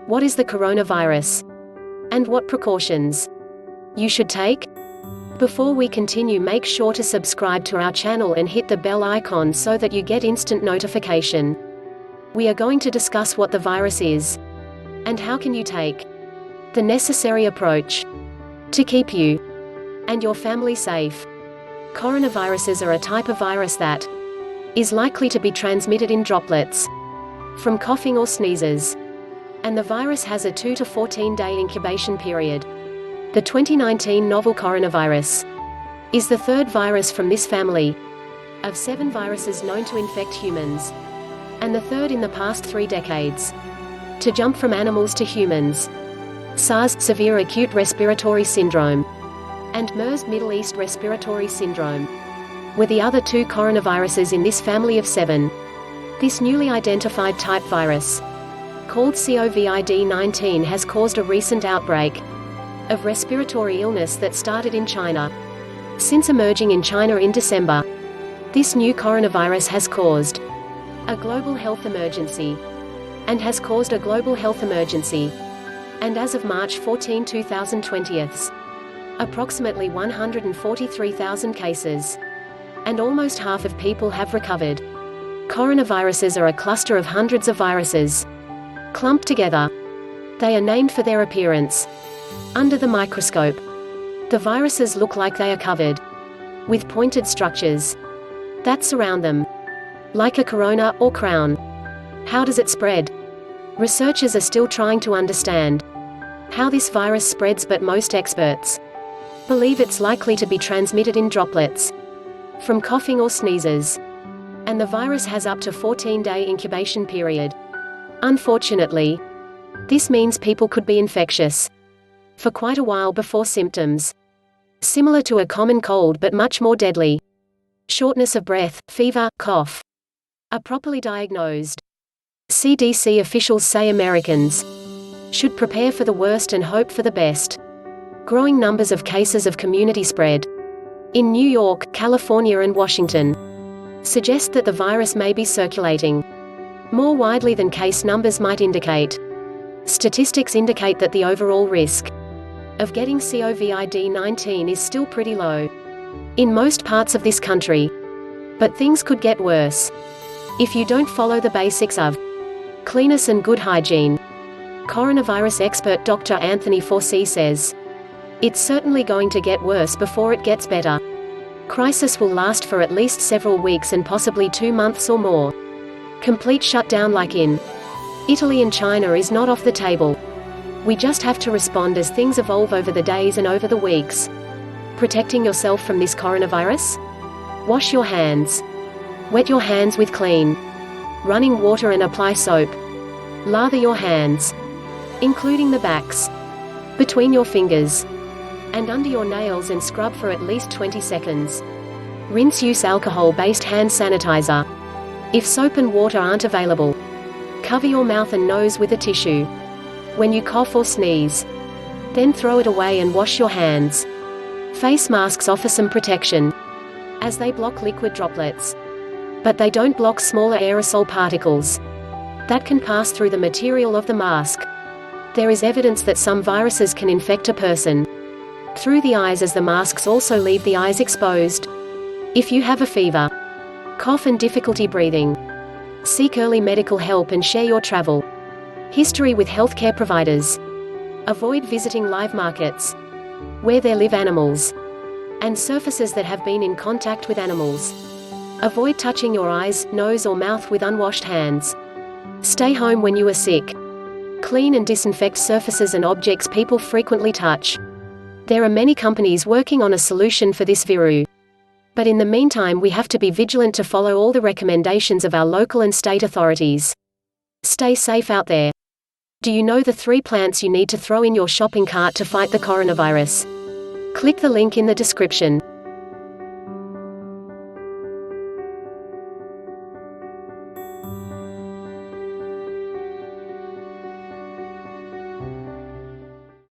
What is the coronavirus? And what precautions you should take? Before we continue, make sure to subscribe to our channel and hit the bell icon so that you get instant notification. We are going to discuss what the virus is, and how can you take the necessary approach to keep you and your family safe. Coronaviruses are a type of virus that is likely to be transmitted in droplets from coughing or sneezes, and the virus has a 2 to 14-day incubation period. The 2019 novel coronavirus is the third virus from this family of 7 viruses known to infect humans, and the third in the past 3 decades to jump from animals to humans. SARS, severe acute respiratory syndrome, and MERS, Middle East respiratory syndrome, were the other 2 coronaviruses in this family of 7. This newly identified type virus, called COVID-19, has caused a recent outbreak of respiratory illness that started in China. Since emerging in China in December, this new coronavirus has caused a global health emergency, and as of March 14, 2020, approximately 143,000 cases, and almost half of people have recovered. Coronaviruses are a cluster of hundreds of viruses clumped together. They are named for their appearance. Under the microscope, the viruses look like they are covered with pointed structures that surround them, like a corona or crown. How does it spread? Researchers are still trying to understand how this virus spreads, but most experts believe it's likely to be transmitted in droplets from coughing or sneezes, and the virus has up to 14-day incubation period. Unfortunately, this means people could be infectious for quite a while before symptoms, similar to a common cold but much more deadly. Shortness of breath, fever, cough, are properly diagnosed. CDC officials say Americans should prepare for the worst and hope for the best. Growing numbers of cases of community spread in New York, California and Washington suggest that the virus may be circulating more widely than case numbers might indicate. Statistics indicate that the overall risk of getting COVID-19 is still pretty low in most parts of this country, but things could get worse if you don't follow the basics of cleanliness and good hygiene. Coronavirus expert Dr. Anthony Fauci says, "It's certainly going to get worse before it gets better. Crisis will last for at least several weeks and possibly 2 months or more. Complete shutdown like in Italy and China is not off the table. We just have to respond as things evolve over the days and over the weeks." Protecting yourself from this coronavirus? Wash your hands. Wet your hands with clean running water and apply soap. Lather your hands, including the backs, between your fingers, and under your nails, and scrub for at least 20 seconds. Rinse. Use alcohol-based hand sanitizer. If soap and water aren't available, cover your mouth and nose with a tissue when you cough or sneeze. Then throw it away and wash your hands. Face masks offer some protection, as they block liquid droplets, but they don't block smaller aerosol particles that can pass through the material of the mask. There is evidence that some viruses can infect a person through the eyes, as the masks also leave the eyes exposed. If you have a fever, cough and difficulty breathing, seek early medical help and share your travel history with healthcare providers. Avoid visiting live markets where there live animals and surfaces that have been in contact with animals. Avoid touching your eyes, nose or mouth with unwashed hands. Stay home when you are sick. Clean and disinfect surfaces and objects people frequently touch. There are many companies working on a solution for this virus. But in the meantime, we have to be vigilant to follow all the recommendations of our local and state authorities. Stay safe out there. Do you know the 3 plants you need to throw in your shopping cart to fight the coronavirus? Click the link in the description.